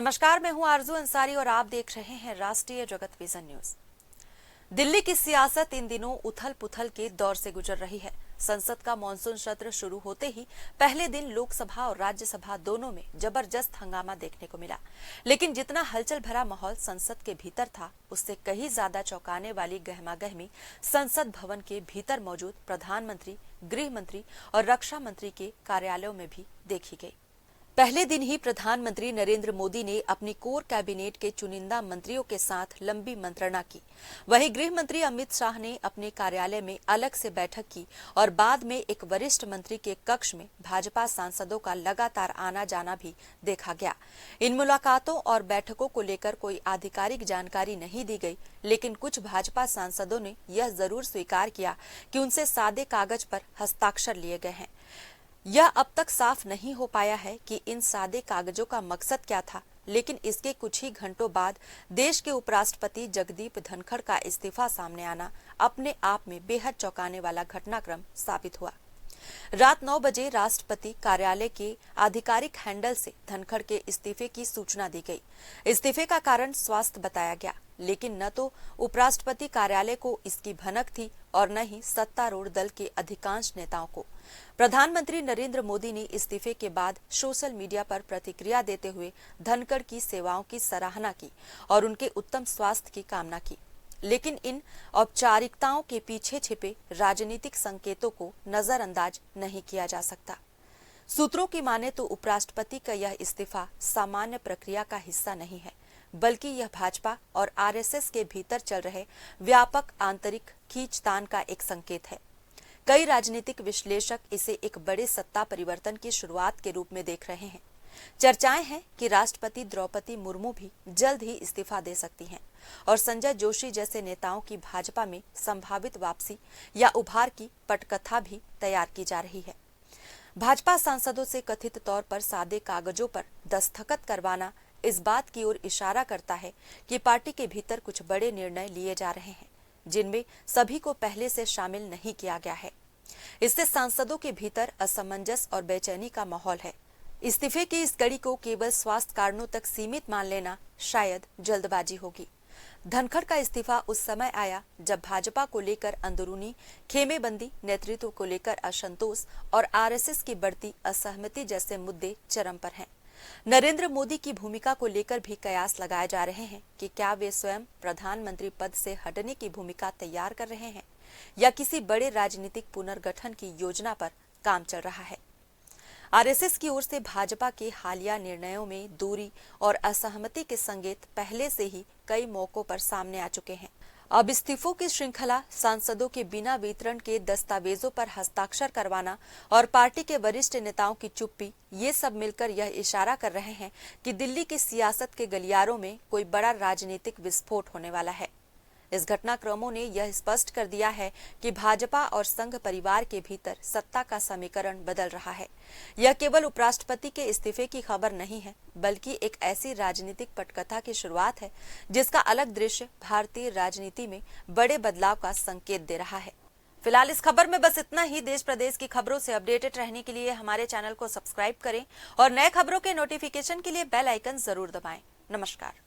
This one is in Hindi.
नमस्कार, मैं हूं आरजू अंसारी और आप देख रहे हैं राष्ट्रीय जगत विजन न्यूज। दिल्ली की सियासत इन दिनों उथल पुथल के दौर से गुजर रही है। संसद का मानसून सत्र शुरू होते ही पहले दिन लोकसभा और राज्यसभा दोनों में जबरदस्त हंगामा देखने को मिला। लेकिन जितना हलचल भरा माहौल संसद के भीतर था, उससे कहीं ज्यादा चौंकाने वाली गहमागहमी संसद भवन के भीतर मौजूद प्रधानमंत्री, गृह मंत्री और रक्षा मंत्री के कार्यालयों में भी देखी गई। पहले दिन ही प्रधानमंत्री नरेंद्र मोदी ने अपनी कोर कैबिनेट के चुनिंदा मंत्रियों के साथ लंबी मंत्रणा की। वहीं गृह मंत्री अमित शाह ने अपने कार्यालय में अलग से बैठक की और बाद में एक वरिष्ठ मंत्री के कक्ष में भाजपा सांसदों का लगातार आना जाना भी देखा गया। इन मुलाकातों और बैठकों को लेकर कोई आधिकारिक जानकारी नहीं दी गई, लेकिन कुछ भाजपा सांसदों ने यह जरूर स्वीकार किया कि उनसे सादे कागज पर हस्ताक्षर लिए गए हैं। यह अब तक साफ नहीं हो पाया है कि इन सादे कागजों का मकसद क्या था, लेकिन इसके कुछ ही घंटों बाद देश के उपराष्ट्रपति जगदीप धनखड़ का इस्तीफा सामने आना अपने आप में बेहद चौंकाने वाला घटनाक्रम साबित हुआ। रात 9 बजे राष्ट्रपति कार्यालय के आधिकारिक हैंडल से धनखड़ के इस्तीफे की सूचना दी गई। इस्तीफे का कारण स्वास्थ्य बताया गया, लेकिन न तो उपराष्ट्रपति कार्यालय को इसकी भनक थी और न ही सत्तारूढ़ दल के अधिकांश नेताओं को। प्रधानमंत्री नरेंद्र मोदी ने इस्तीफे के बाद सोशल मीडिया पर प्रतिक्रिया देते हुए धनखड़ की सेवाओं की सराहना की और उनके उत्तम स्वास्थ्य की कामना की। लेकिन इन औपचारिकताओं के पीछे छिपे राजनीतिक संकेतों को नजरअंदाज नहीं किया जा सकता। सूत्रों की माने तो उपराष्ट्रपति का यह इस्तीफा सामान्य प्रक्रिया का हिस्सा नहीं है, बल्कि यह भाजपा और आरएसएस के भीतर चल रहे व्यापक आंतरिक खींचतान का एक संकेत है। कई राजनीतिक विश्लेषक इसे एक बड़े सत्ता परिवर्तन की शुरुआत के रूप में देख रहे हैं। चर्चाएं हैं कि राष्ट्रपति द्रौपदी मुर्मू भी जल्द ही इस्तीफा दे सकती हैं और संजय जोशी जैसे नेताओं की भाजपा में संभावित वापसी या उभार की पटकथा भी तैयार की जा रही है। भाजपा सांसदों से कथित तौर पर सादे कागजों पर दस्तखत करवाना इस बात की ओर इशारा करता है कि पार्टी के भीतर कुछ बड़े निर्णय लिए जा रहे हैं, जिनमें सभी को पहले से शामिल नहीं किया गया है। इससे सांसदों के भीतर असमंजस और बेचैनी का माहौल है। इस्तीफे की इस कड़ी को केवल स्वास्थ्य कारणों तक सीमित मान लेना शायद जल्दबाजी होगी। धनखड़ का इस्तीफा उस समय आया जब भाजपा को लेकर अंदरूनी खेमेबंदी, नेतृत्व को लेकर असंतोष और आरएसएस की बढ़ती असहमति जैसे मुद्दे चरम पर हैं। नरेंद्र मोदी की भूमिका को लेकर भी कयास लगाए जा रहे हैं कि क्या वे स्वयं प्रधानमंत्री पद से हटने की भूमिका तैयार कर रहे हैं या किसी बड़े राजनीतिक पुनर्गठन की योजना पर काम चल रहा है। आरएसएस की ओर से भाजपा के हालिया निर्णयों में दूरी और असहमति के संकेत पहले से ही कई मौकों पर सामने आ चुके हैं। अब इस्तीफों की श्रृंखला, सांसदों के बिना वितरण के दस्तावेजों पर हस्ताक्षर करवाना और पार्टी के वरिष्ठ नेताओं की चुप्पी, ये सब मिलकर यह इशारा कर रहे हैं कि दिल्ली की सियासत के गलियारों में कोई बड़ा राजनीतिक विस्फोट होने वाला है। इस घटनाक्रमों ने यह स्पष्ट कर दिया है कि भाजपा और संघ परिवार के भीतर सत्ता का समीकरण बदल रहा है। यह केवल उपराष्ट्रपति के इस्तीफे की खबर नहीं है, बल्कि एक ऐसी राजनीतिक पटकथा की शुरुआत है जिसका अलग दृश्य भारतीय राजनीति में बड़े बदलाव का संकेत दे रहा है। फिलहाल इस खबर में बस इतना ही। देश प्रदेश की खबरों से अपडेटेड रहने के लिए हमारे चैनल को सब्सक्राइब करें और नए खबरों के नोटिफिकेशन के लिए बेल आइकन जरूर दबाएं। नमस्कार।